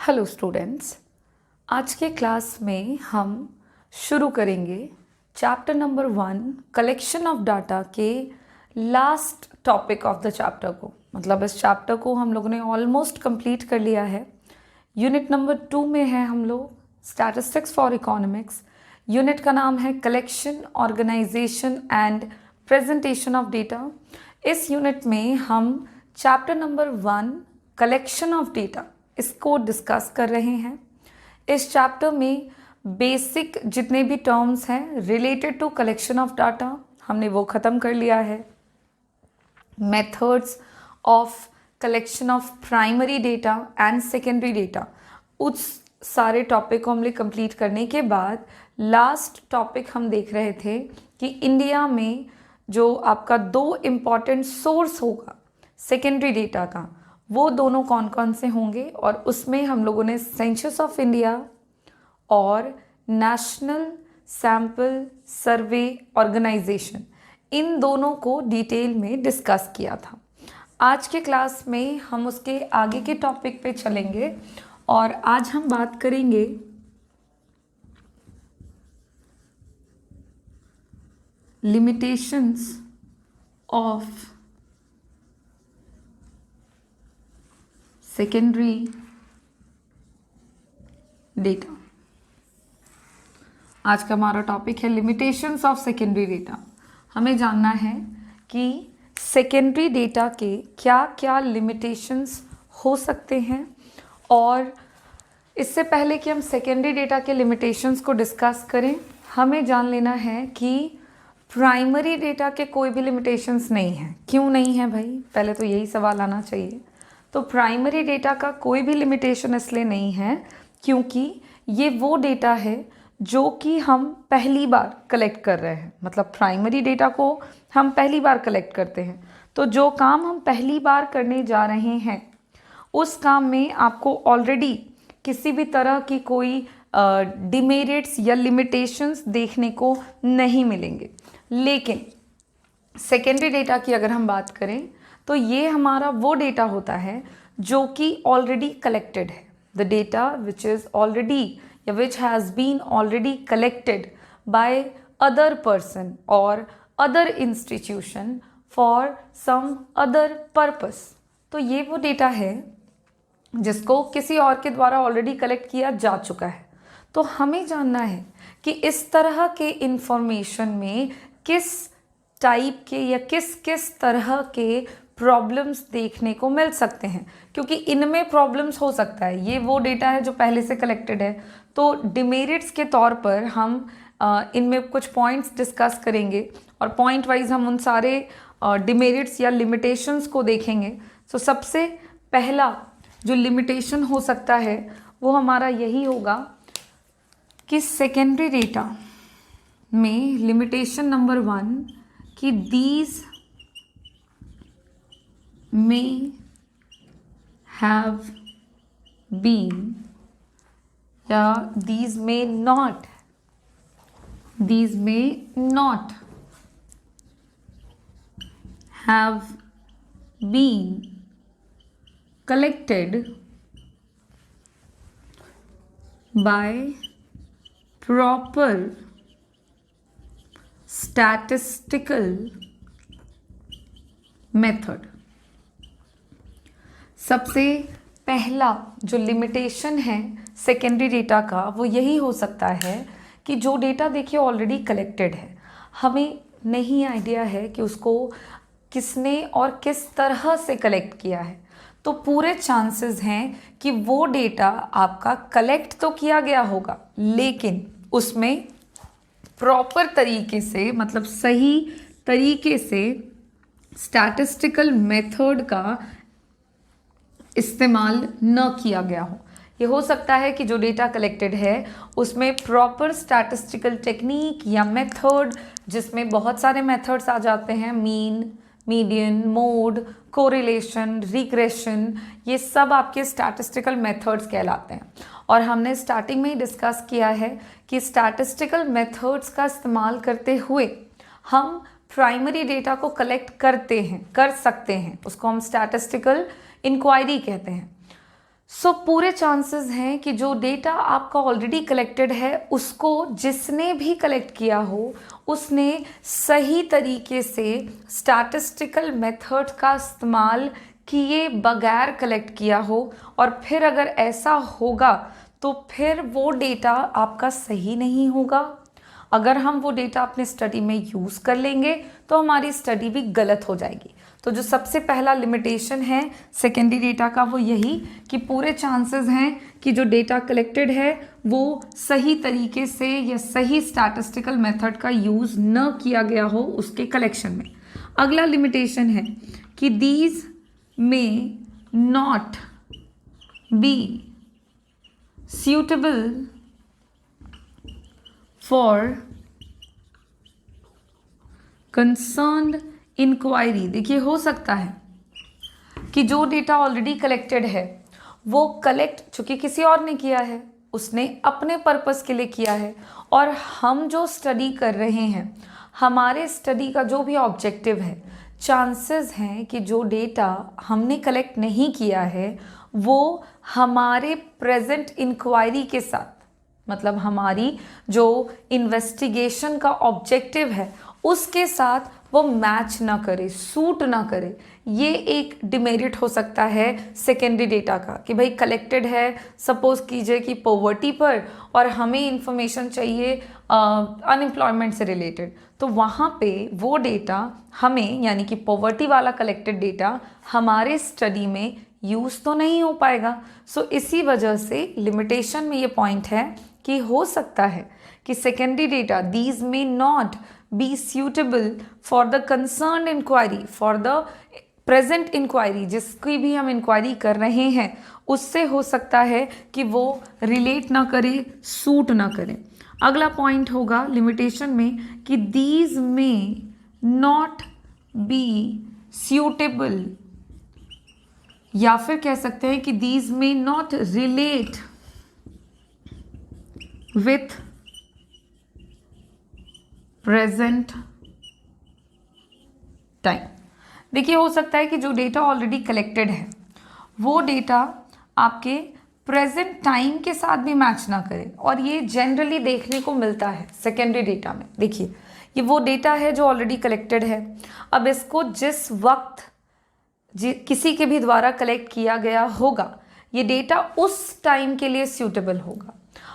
Hello students, आज के class में हम शुरू करेंगे chapter number 1 collection of data के last topic of the chapter को। मतलब इस चैप्टर को हम लोगों ने ऑलमोस्ट कंप्लीट कर लिया है। यूनिट नंबर 2 में है हम लोग स्टैटिस्टिक्स फॉर इकोनॉमिक्स। यूनिट का नाम है collection, organisation and presentation of data. इस यूनिट में हम chapter number 1 collection of data इसको डिस्कस कर रहे हैं। इस चैप्टर में बेसिक जितने भी टर्म्स हैं related to collection of data हमने वो ख़त्म कर लिया है। Methods of collection of primary data and secondary data, उस सारे टॉपिक को हमने कंप्लीट करने के बाद लास्ट टॉपिक हम देख रहे थे कि इंडिया में जो आपका 2 इम्पॉर्टेंट सोर्स होगा सेकेंडरी डेटा का, वो दोनों कौन कौन से होंगे, और उसमें हम लोगों ने सेंसस ऑफ इंडिया और नेशनल सैंपल सर्वे ऑर्गेनाइजेशन, इन दोनों को डिटेल में डिस्कस किया था। आज के क्लास में हम उसके आगे के टॉपिक पे चलेंगे और आज हम बात करेंगे लिमिटेशंस ऑफ सेकेंडरी डेटा। आज का हमारा टॉपिक है लिमिटेशंस ऑफ सेकेंडरी डेटा। हमें जानना है कि सेकेंडरी डेटा के क्या क्या लिमिटेशंस हो सकते हैं, और इससे पहले कि हम सेकेंडरी डेटा के लिमिटेशंस को डिस्कस करें, हमें जान लेना है कि प्राइमरी डेटा के कोई भी लिमिटेशंस नहीं है। क्यों नहीं है भाई, पहले तो यही सवाल आना चाहिए। तो प्राइमरी डेटा का कोई भी लिमिटेशन इसलिए नहीं है क्योंकि ये वो डेटा है जो कि हम पहली बार कलेक्ट कर रहे हैं। मतलब प्राइमरी डेटा को हम पहली बार कलेक्ट करते हैं, तो जो काम हम पहली बार करने जा रहे हैं उस काम में आपको ऑलरेडी किसी भी तरह की कोई डिमेरिट्स या लिमिटेशंस देखने को नहीं मिलेंगे। लेकिन सेकेंडरी डेटा की अगर हम बात करें तो ये हमारा वो डेटा होता है जो कि ऑलरेडी कलेक्टेड है। The data which is already या which has been already collected by other person और other institution for some other purpose. तो ये वो डेटा है जिसको किसी और के द्वारा ऑलरेडी कलेक्ट किया जा चुका है। तो हमें जानना है कि इस तरह के इंफॉर्मेशन में किस टाइप के या किस किस तरह के प्रॉब्लम्स देखने को मिल सकते हैं, क्योंकि इनमें प्रॉब्लम्स हो सकता है। ये वो डेटा है जो पहले से कलेक्टेड है, तो डिमेरिट्स के तौर पर हम इनमें कुछ पॉइंट्स डिस्कस करेंगे और पॉइंट वाइज हम उन सारे डिमेरिट्स या लिमिटेशंस को देखेंगे। तो सबसे पहला जो लिमिटेशन हो सकता है वो हमारा यही होगा कि सेकेंडरी डेटा में लिमिटेशन नंबर 1 कि these may have been या these may not have been collected by proper statistical method। सबसे पहला जो लिमिटेशन है सेकेंडरी डेटा का वो यही हो सकता है कि जो डेटा देखिए ऑलरेडी कलेक्टेड है, हमें नहीं आइडिया है कि उसको किसने और किस तरह से कलेक्ट किया है, तो पूरे चांसेस हैं कि वो डेटा आपका कलेक्ट तो किया गया होगा लेकिन उसमें प्रॉपर तरीके से, मतलब सही तरीके से स्टैटिस्टिकल मेथड का इस्तेमाल न किया गया हो। ये हो सकता है कि जो डेटा कलेक्टेड है उसमें प्रॉपर स्टैटिस्टिकल टेक्निक या मेथड, जिसमें बहुत सारे मेथड्स आ जाते हैं, mean, median, mode, correlation, regression, ये सब आपके स्टैटिस्टिकल मेथड्स कहलाते हैं। और हमने स्टार्टिंग में ही डिस्कस किया है कि स्टैटिस्टिकल मेथड्स का इस्तेमाल करते हुए हम प्राइमरी डेटा को कलेक्ट कर सकते हैं, उसको हम स्टैटिस्टिकल इंक्वायरी कहते हैं। पूरे चांसेस हैं कि जो डेटा आपका ऑलरेडी कलेक्टेड है उसको जिसने भी कलेक्ट किया हो उसने सही तरीके से स्टैटिस्टिकल मेथड का इस्तेमाल किए बगैर कलेक्ट किया हो, और फिर अगर ऐसा होगा तो फिर वो डेटा आपका सही नहीं होगा। अगर हम वो डेटा अपने स्टडी में यूज़ कर लेंगे तो हमारी स्टडी भी गलत हो जाएगी। तो जो सबसे पहला लिमिटेशन है सेकेंडरी डेटा का वो यही कि पूरे चांसेस हैं कि जो डेटा कलेक्टेड है वो सही तरीके से या सही स्टैटिस्टिकल मेथड का यूज़ न किया गया हो उसके कलेक्शन में। अगला लिमिटेशन है कि these may not B suitable for concerned inquiry। देखिए, हो सकता है कि जो डेटा ऑलरेडी कलेक्टेड है वो कलेक्ट चूंकि किसी और ने किया है, उसने अपने पर्पस के लिए किया है, और हम जो स्टडी कर रहे हैं, हमारे स्टडी का जो भी ऑब्जेक्टिव है, चांसेस हैं कि जो डेटा हमने कलेक्ट नहीं किया है वो हमारे प्रेजेंट इंक्वायरी के साथ, मतलब हमारी जो इन्वेस्टिगेशन का ऑब्जेक्टिव है उसके साथ वो मैच ना करे, सूट ना करे। ये एक डिमेरिट हो सकता है सेकेंडरी डेटा का कि भाई कलेक्टेड है सपोज कीजिए कि पॉवर्टी पर, और हमें इंफॉर्मेशन चाहिए अनएम्प्लॉयमेंट से रिलेटेड, तो वहाँ पे वो डेटा हमें यानी कि पॉवर्टी वाला कलेक्टेड डेटा हमारे स्टडी में यूज़ तो नहीं हो पाएगा। इसी वजह से लिमिटेशन में ये पॉइंट है कि हो सकता है कि secondary data these may not be suitable for the concern inquiry, for the present inquiry, जिसकी भी हम इंक्वायरी कर रहे हैं उससे हो सकता है कि वो रिलेट ना करे, सूट ना करे। अगला पॉइंट होगा लिमिटेशन में कि these may not be suitable, या फिर कह सकते हैं कि these may not relate with present time. देखिए, हो सकता है कि जो डेटा ऑलरेडी कलेक्टेड है वो डेटा आपके प्रेजेंट टाइम के साथ भी मैच ना करे, और ये जनरली देखने को मिलता है सेकेंडरी डेटा में। देखिए, ये वो डेटा है जो ऑलरेडी कलेक्टेड है, अब इसको जिस वक्त किसी के भी द्वारा कलेक्ट किया गया होगा ये डेटा उस टाइम के लिए सूटेबल होगा।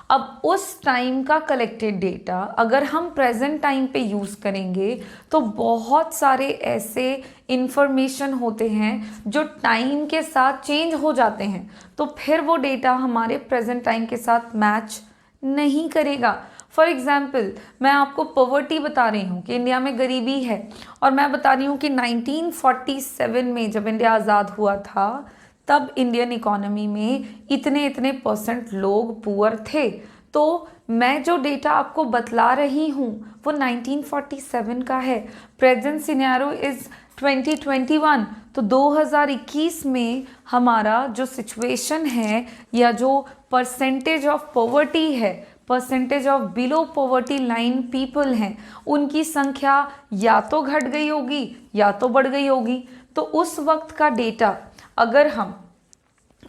अब उस टाइम का कलेक्टेड डेटा अगर हम प्रेजेंट टाइम पे यूज़ करेंगे तो बहुत सारे ऐसे इंफॉर्मेशन होते हैं जो टाइम के साथ चेंज हो जाते हैं, तो फिर वो डेटा हमारे प्रेजेंट टाइम के साथ मैच नहीं करेगा। फॉर एग्ज़ाम्पल, मैं आपको पॉवर्टी बता रही हूँ कि इंडिया में गरीबी है, और मैं बता रही हूँ कि 1947 में जब इंडिया आज़ाद हुआ था तब इंडियन इकोनॉमी में इतने परसेंट लोग पुअर थे। तो मैं जो डेटा आपको बतला रही हूँ वो 1947 का है, प्रेजेंट सिनेरियो इज़ 2021। तो 2021 में हमारा जो सिचुएशन है या जो परसेंटेज ऑफ पॉवर्टी है, percentage of below poverty line people हैं, उनकी संख्या या तो घट गई होगी या तो बढ़ गई होगी। तो उस वक्त का डेटा अगर हम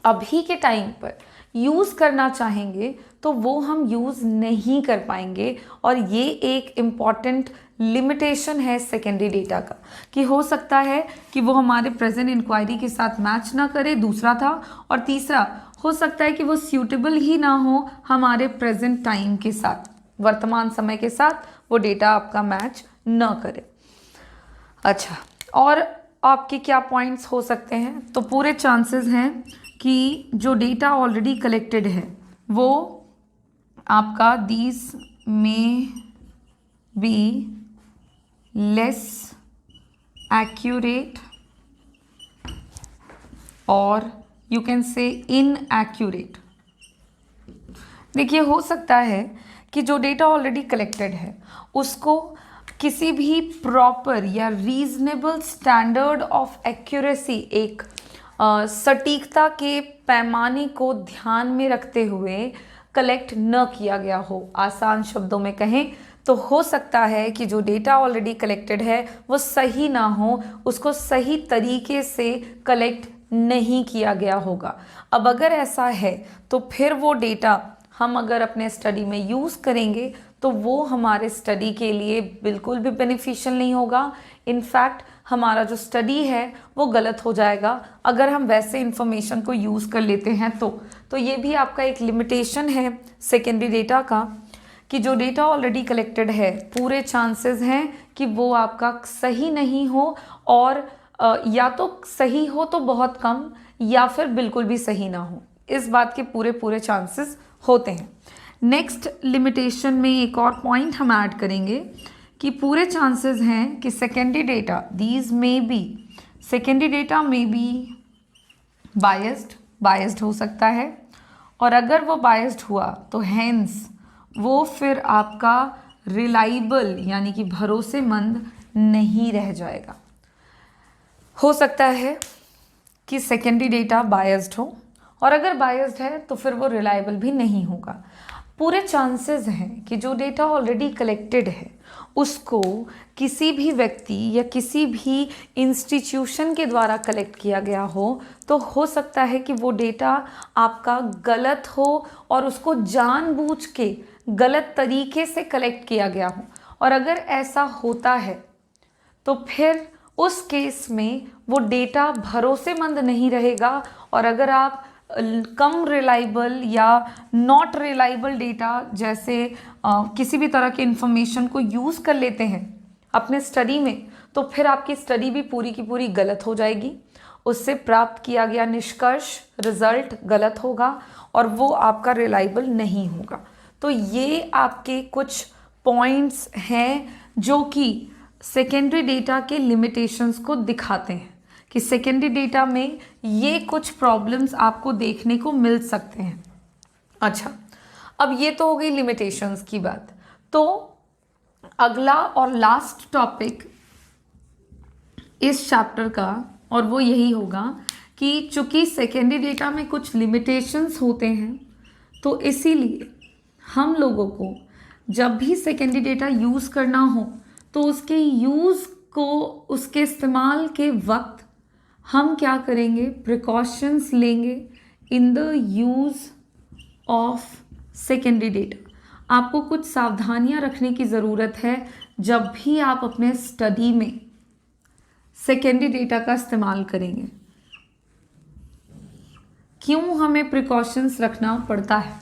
अभी के टाइम पर यूज़ करना चाहेंगे तो वो हम यूज़ नहीं कर पाएंगे, और ये एक इम्पॉर्टेंट लिमिटेशन है सेकेंडरी डेटा का कि हो सकता है कि वो हमारे प्रेजेंट इंक्वायरी के साथ मैच ना करे, दूसरा था, और तीसरा हो सकता है कि वो सूटेबल ही ना हो हमारे प्रेजेंट टाइम के साथ, वर्तमान समय के साथ वो डेटा आपका मैच ना करे। अच्छा, और आपके क्या पॉइंट्स हो सकते हैं? तो पूरे चांसेस हैं कि जो डेटा ऑलरेडी कलेक्टेड है वो आपका दीज में बी लेस एक्यूरेट और यू कैन से इनएक्यूरेट। देखिए, हो सकता है कि जो डेटा ऑलरेडी कलेक्टेड है उसको किसी भी प्रॉपर या रीजनेबल स्टैंडर्ड ऑफ एक्यूरेसी, एक सटीकता के पैमाने को ध्यान में रखते हुए कलेक्ट न किया गया हो। आसान शब्दों में कहें तो हो सकता है कि जो डेटा ऑलरेडी कलेक्टेड है वो सही ना हो, उसको सही तरीके से कलेक्ट नहीं किया गया होगा। अब अगर ऐसा है तो फिर वो डेटा हम अगर अपने स्टडी में यूज़ करेंगे तो वो हमारे स्टडी के लिए बिल्कुल भी बेनिफिशियल नहीं होगा। इनफैक्ट हमारा जो स्टडी है वो गलत हो जाएगा अगर हम वैसे इंफॉर्मेशन को यूज़ कर लेते हैं तो ये भी आपका एक लिमिटेशन है सेकेंडरी डेटा का, कि जो डेटा ऑलरेडी कलेक्टेड है पूरे चांसेस हैं कि वो आपका सही नहीं हो, और या तो सही हो तो बहुत कम, या फिर बिल्कुल भी सही ना हो। इस बात के पूरे चांसेस होते हैं। नेक्स्ट लिमिटेशन में एक और पॉइंट हम ऐड करेंगे कि पूरे चांसेस हैं कि सेकेंडरी डेटा सेकेंडरी डेटा में बी बायस्ड हो सकता है, और अगर वो बायस्ड हुआ तो हेंस वो फिर आपका रिलायबल यानी कि भरोसेमंद नहीं रह जाएगा। हो सकता है कि सेकेंडरी डेटा बायस्ड हो, और अगर बायस्ड है तो फिर वो रिलायबल भी नहीं होगा। पूरे चांसेस हैं कि जो डेटा ऑलरेडी कलेक्टेड है उसको किसी भी व्यक्ति या किसी भी इंस्टीट्यूशन के द्वारा कलेक्ट किया गया हो, तो हो सकता है कि वो डेटा आपका गलत हो और उसको जानबूझ के गलत तरीके से कलेक्ट किया गया हो। और अगर ऐसा होता है तो फिर उस केस में वो डेटा भरोसेमंद नहीं रहेगा, और अगर आप कम रिलायबल या नॉट रिलायबल डेटा जैसे किसी भी तरह के इंफॉर्मेशन को यूज़ कर लेते हैं अपने स्टडी में, तो फिर आपकी स्टडी भी पूरी की पूरी गलत हो जाएगी। उससे प्राप्त किया गया निष्कर्ष रिजल्ट गलत होगा और वो आपका रिलायबल नहीं होगा। तो ये आपके कुछ पॉइंट्स हैं जो कि सेकेंडरी डेटा के लिमिटेशंस को दिखाते हैं कि सेकेंडरी डेटा में ये कुछ प्रॉब्लम्स आपको देखने को मिल सकते हैं। अच्छा, अब ये तो हो गई लिमिटेशंस की बात। तो अगला और लास्ट टॉपिक इस चैप्टर का, और वो यही होगा कि चूंकि सेकेंडरी डेटा में कुछ लिमिटेशंस होते हैं, तो इसीलिए हम लोगों को जब भी सेकेंडरी डेटा यूज़ करना हो तो उसके यूज़ को, उसके इस्तेमाल के वक्त हम क्या करेंगे, प्रिकॉशंस लेंगे in the use of secondary data. आपको कुछ सावधानियां रखने की ज़रूरत है जब भी आप अपने स्टडी में सेकेंडरी डेटा का इस्तेमाल करेंगे। क्यों हमें प्रिकॉशंस रखना पड़ता है?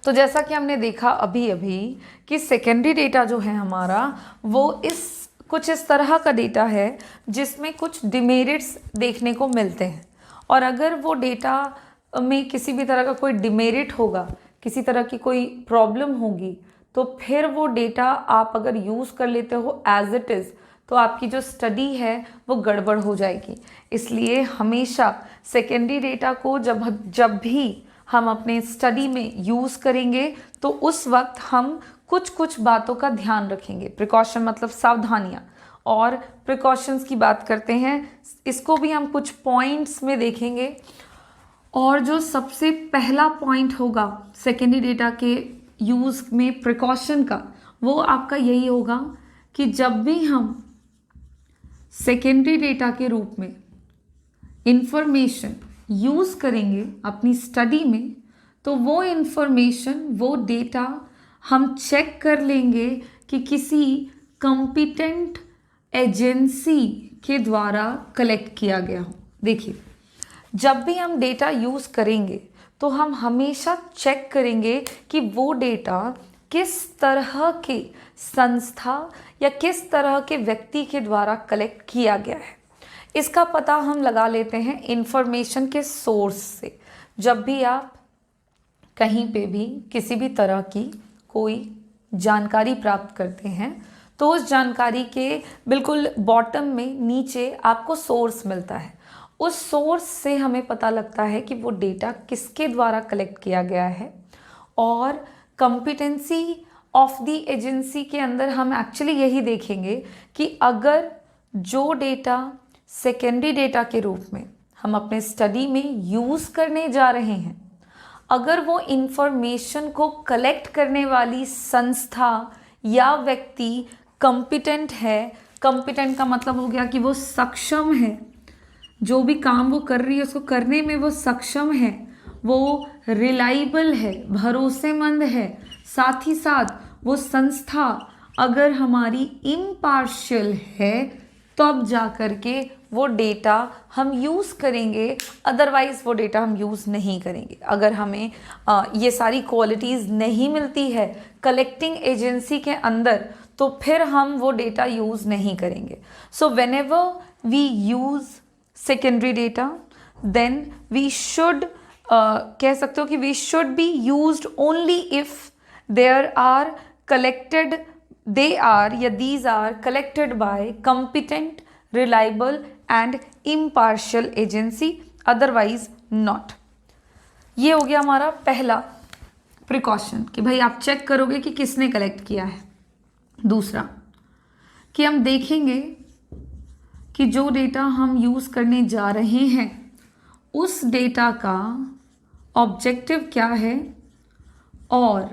तो जैसा कि हमने देखा अभी अभी कि सेकेंडरी डेटा जो है हमारा वो कुछ इस तरह का डेटा है जिसमें कुछ डिमेरिट्स देखने को मिलते हैं, और अगर वो डेटा में किसी भी तरह का कोई डिमेरिट होगा, किसी तरह की कोई प्रॉब्लम होगी, तो फिर वो डेटा आप अगर यूज़ कर लेते हो एज इट इज़, तो आपकी जो स्टडी है वो गड़बड़ हो जाएगी। इसलिए हमेशा सेकेंडरी डेटा को जब भी हम अपने स्टडी में यूज़ करेंगे तो उस वक्त हम कुछ बातों का ध्यान रखेंगे। प्रिकॉशन मतलब सावधानियाँ, और प्रिकॉशंस की बात करते हैं, इसको भी हम कुछ पॉइंट्स में देखेंगे। और जो सबसे पहला पॉइंट होगा सेकेंडरी डेटा के यूज़ में प्रिकॉशन का, वो आपका यही होगा कि जब भी हम सेकेंडरी डेटा के रूप में इंफॉर्मेशन यूज़ करेंगे अपनी स्टडी में, तो वो इंफॉर्मेशन, वो डेटा हम चेक कर लेंगे कि किसी कॉम्पिटेंट एजेंसी के द्वारा कलेक्ट किया गया हो। देखिए, जब भी हम डेटा यूज़ करेंगे तो हम हमेशा चेक करेंगे कि वो डेटा किस तरह के संस्था या किस तरह के व्यक्ति के द्वारा कलेक्ट किया गया है। इसका पता हम लगा लेते हैं इंफॉर्मेशन के सोर्स से। जब भी आप कहीं पे भी किसी भी तरह की कोई जानकारी प्राप्त करते हैं तो उस जानकारी के बिल्कुल बॉटम में नीचे आपको सोर्स मिलता है। उस सोर्स से हमें पता लगता है कि वो डेटा किसके द्वारा कलेक्ट किया गया है, और कॉम्पिटेंसी ऑफ द एजेंसी के अंदर हम एक्चुअली यही देखेंगे कि अगर जो डेटा सेकेंडरी डेटा के रूप में हम अपने स्टडी में यूज़ करने जा रहे हैं, अगर वो इंफॉर्मेशन को कलेक्ट करने वाली संस्था या व्यक्ति कॉम्पिटेंट है, कॉम्पिटेंट का मतलब हो गया कि वो सक्षम है जो भी काम वो कर रही है उसको करने में वो सक्षम है, वो रिलायबल है, भरोसेमंद है, साथ ही साथ वो संस्था अगर हमारी इम्पार्शियल है तब जा कर के वो डेटा हम यूज़ करेंगे, अदरवाइज़ वो डेटा हम यूज़ नहीं करेंगे। अगर हमें ये सारी क्वालिटीज़ नहीं मिलती है कलेक्टिंग एजेंसी के अंदर तो फिर हम वो डेटा यूज़ नहीं करेंगे। So whenever we use secondary data then we should कह सकते हो कि we should be used only if they are collected they are या these are collected by competent, reliable and impartial agency, otherwise not। ये हो गया हमारा पहला प्रिकॉशन कि भाई आप चेक करोगे कि किसने कलेक्ट किया है। दूसरा कि हम देखेंगे कि जो डेटा हम यूज़ करने जा रहे हैं उस डेटा का ऑब्जेक्टिव क्या है और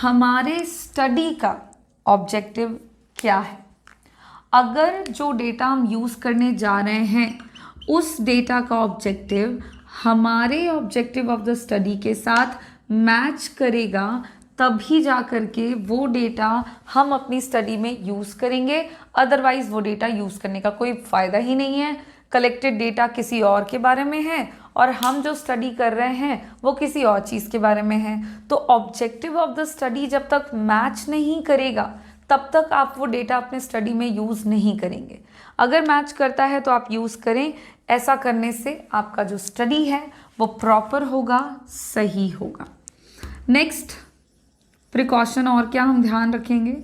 हमारे स्टडी का ऑब्जेक्टिव क्या है। अगर जो डेटा हम यूज़ करने जा रहे हैं उस डेटा का ऑब्जेक्टिव हमारे ऑब्जेक्टिव ऑफ द स्टडी के साथ मैच करेगा तभी जा कर के वो डेटा हम अपनी स्टडी में यूज़ करेंगे, अदरवाइज़ वो डेटा यूज़ करने का कोई फ़ायदा ही नहीं है। कलेक्टेड डेटा किसी और के बारे में है और हम जो स्टडी कर रहे हैं वो किसी और चीज़ के बारे में है। तो ऑब्जेक्टिव ऑफ द स्टडी जब तक मैच नहीं करेगा तब तक आप वो डेटा अपने स्टडी में यूज़ नहीं करेंगे। अगर मैच करता है तो आप यूज़ करें। ऐसा करने से आपका जो स्टडी है वो प्रॉपर होगा, सही होगा। नेक्स्ट प्रिकॉशन और क्या हम ध्यान रखेंगे?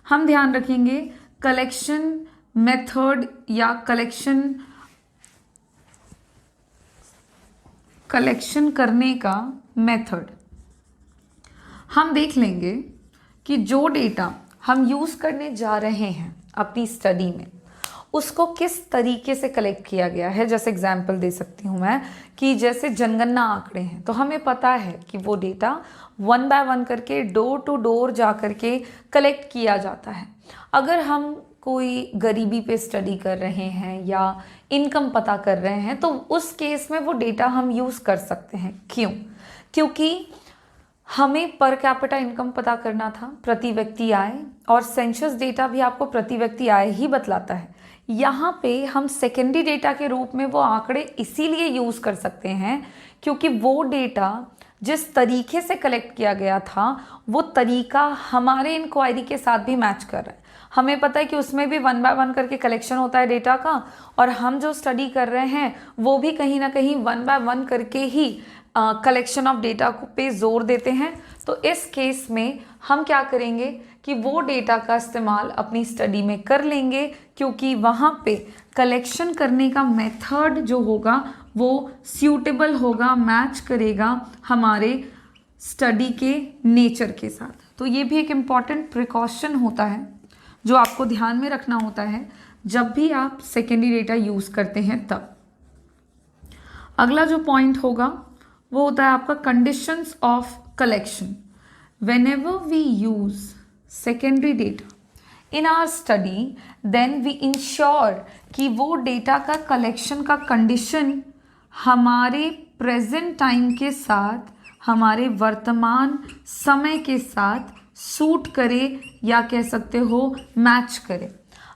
हम ध्यान रखेंगे कलेक्शन मेथड या कलेक्शन करने का मेथड। हम देख लेंगे कि जो डेटा हम यूज़ करने जा रहे हैं अपनी स्टडी में उसको किस तरीके से कलेक्ट किया गया है। जैसे एग्जांपल दे सकती हूँ मैं कि जैसे जनगणना आंकड़े हैं तो हमें पता है कि वो डेटा 1 बाय 1 करके डोर टू डोर जा करके कलेक्ट किया जाता है। अगर हम कोई गरीबी पे स्टडी कर रहे हैं या इनकम पता कर रहे हैं तो उस केस में वो डेटा हम यूज़ कर सकते हैं। क्यों? क्योंकि हमें पर कैपिटा इनकम पता करना था, प्रति व्यक्ति आय, और सेंसस डेटा भी आपको प्रति व्यक्ति आय ही बतलाता है। यहाँ पे हम सेकेंडरी डेटा के रूप में वो आंकड़े इसीलिए यूज़ कर सकते हैं क्योंकि वो डेटा जिस तरीके से कलेक्ट किया गया था वो तरीका हमारे इंक्वायरी के साथ भी मैच कर रहा है। हमें पता है कि उसमें भी 1 बाय 1 करके कलेक्शन होता है डेटा का और हम जो स्टडी कर रहे हैं वो भी कहीं ना कहीं 1 बाय 1 करके ही कलेक्शन ऑफ डेटा पे जोर देते हैं। तो इस केस में हम क्या करेंगे कि वो डेटा का इस्तेमाल अपनी स्टडी में कर लेंगे क्योंकि वहाँ पे कलेक्शन करने का मेथड जो होगा वो सूटेबल होगा, मैच करेगा हमारे स्टडी के नेचर के साथ। तो ये भी एक इम्पॉर्टेंट प्रिकॉशन होता है जो आपको ध्यान में रखना होता है जब भी आप सेकेंडरी डेटा यूज़ करते हैं तब। अगला जो पॉइंट होगा वो होता है आपका conditions of collection. Whenever we use secondary data in our study then we ensure कि वो डेटा का कलेक्शन का कंडीशन हमारे प्रेजेंट टाइम के साथ, हमारे वर्तमान समय के साथ सूट करे या कह सकते हो मैच करे।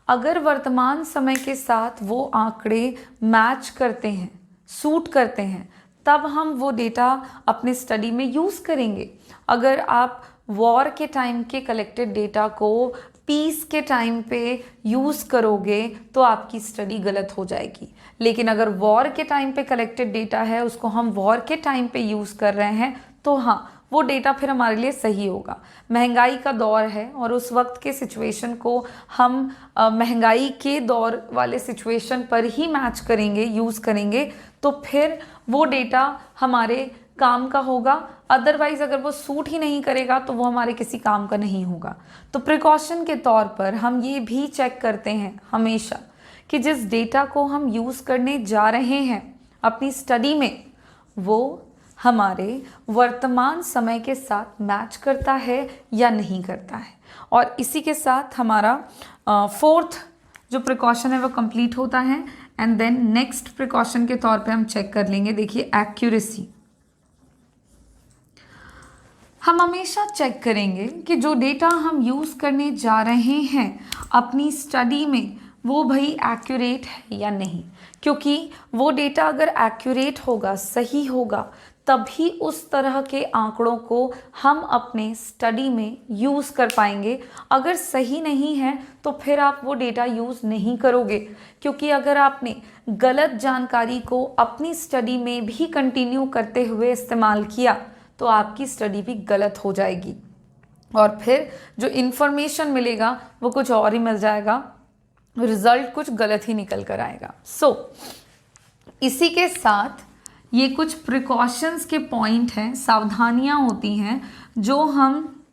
अगर वर्तमान समय के साथ वो आंकड़े मैच करते हैं, सूट करते हैं, तब हम वो डेटा अपने स्टडी में यूज़ करेंगे। अगर आप वॉर के टाइम के कलेक्टेड डेटा को पीस के टाइम पे यूज़ करोगे तो आपकी स्टडी गलत हो जाएगी। लेकिन अगर वॉर के टाइम पे कलेक्टेड डेटा है उसको हम वॉर के टाइम पे यूज़ कर रहे हैं तो हाँ वो डेटा फिर हमारे लिए सही होगा। महंगाई का दौर है और उस वक्त के सिचुएशन को हम महंगाई के दौर वाले सिचुएशन पर ही मैच करेंगे, यूज़ करेंगे, तो फिर वो डेटा हमारे काम का होगा। अदरवाइज़ अगर वो सूट ही नहीं करेगा तो वो हमारे किसी काम का नहीं होगा। तो प्रिकॉशन के तौर पर हम ये भी चेक करते हैं हमेशा कि जिस डेटा को हम यूज़ करने जा रहे हैं अपनी स्टडी में वो हमारे वर्तमान समय के साथ मैच करता है या नहीं करता है। और इसी के साथ हमारा फोर्थ जो प्रिकॉशन है वो कंप्लीट होता है एंड देन नेक्स्ट प्रिकॉशन के तौर पे हम चेक कर लेंगे, देखिए एक्यूरेसी। हम हमेशा चेक करेंगे कि जो डेटा हम यूज़ करने जा रहे हैं अपनी स्टडी में वो भाई एक्यूरेट है या नहीं, क्योंकि वो डेटा अगर एक्यूरेट होगा, सही होगा, तभी उस तरह के आंकड़ों को हम अपने स्टडी में यूज़ कर पाएंगे। अगर सही नहीं है तो फिर आप वो डेटा यूज़ नहीं करोगे, क्योंकि अगर आपने गलत जानकारी को अपनी स्टडी में भी कंटिन्यू करते हुए इस्तेमाल किया तो आपकी स्टडी भी गलत हो जाएगी और फिर जो इन्फॉर्मेशन मिलेगा वो कुछ और ही मिल जाएगा, रिजल्ट कुछ गलत ही निकल कर आएगा। इसी के साथ ये कुछ प्रिकॉशंस के पॉइंट हैं, सावधानियां होती हैं जो हम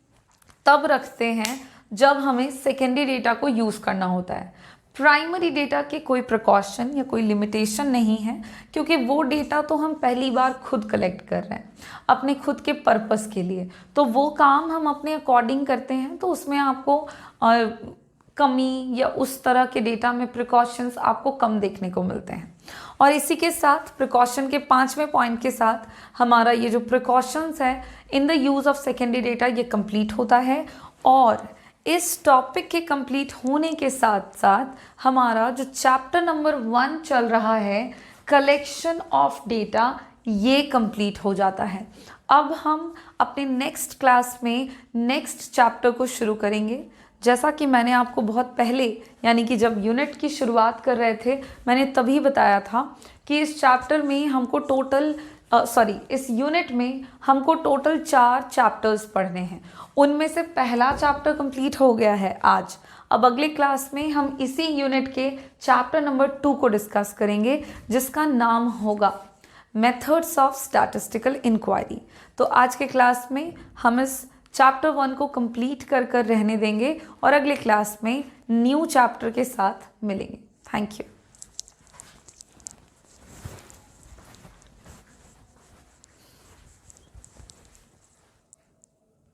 तब रखते हैं जब हमें सेकेंडरी डेटा को यूज़ करना होता है। प्राइमरी डेटा के कोई प्रिकॉशन या कोई लिमिटेशन नहीं है, क्योंकि वो डेटा तो हम पहली बार खुद कलेक्ट कर रहे हैं अपने खुद के पर्पस के लिए, तो वो काम हम अपने अकॉर्डिंग करते हैं, तो उसमें आपको कमी या उस तरह के डेटा में प्रिकॉशंस आपको कम देखने को मिलते हैं। और इसी के साथ प्रिकॉशन के 5वें पॉइंट के साथ हमारा ये जो प्रिकॉशंस है in the use of secondary data ये कंप्लीट होता है। और इस टॉपिक के कंप्लीट होने के साथ साथ हमारा जो चैप्टर नंबर 1 चल रहा है, कलेक्शन ऑफ डेटा, ये कंप्लीट हो जाता है। अब हम अपने नेक्स्ट क्लास में नेक्स्ट चैप्टर को शुरू करेंगे। जैसा कि मैंने आपको बहुत पहले, यानी कि जब यूनिट की शुरुआत कर रहे थे, मैंने तभी बताया था कि इस चैप्टर में हमको टोटल इस यूनिट में हमको टोटल 4 चैप्टर्स पढ़ने हैं। उनमें से पहला चैप्टर कंप्लीट हो गया है आज। अब अगले क्लास में हम इसी यूनिट के चैप्टर नंबर 2 को डिस्कस करेंगे, जिसका नाम होगा मेथड्स ऑफ स्टैटिस्टिकल इंक्वायरी। तो आज के क्लास में हम इस चैप्टर 1 को कंप्लीट कर रहने देंगे और अगले क्लास में न्यू चैप्टर के साथ मिलेंगे। Thank you.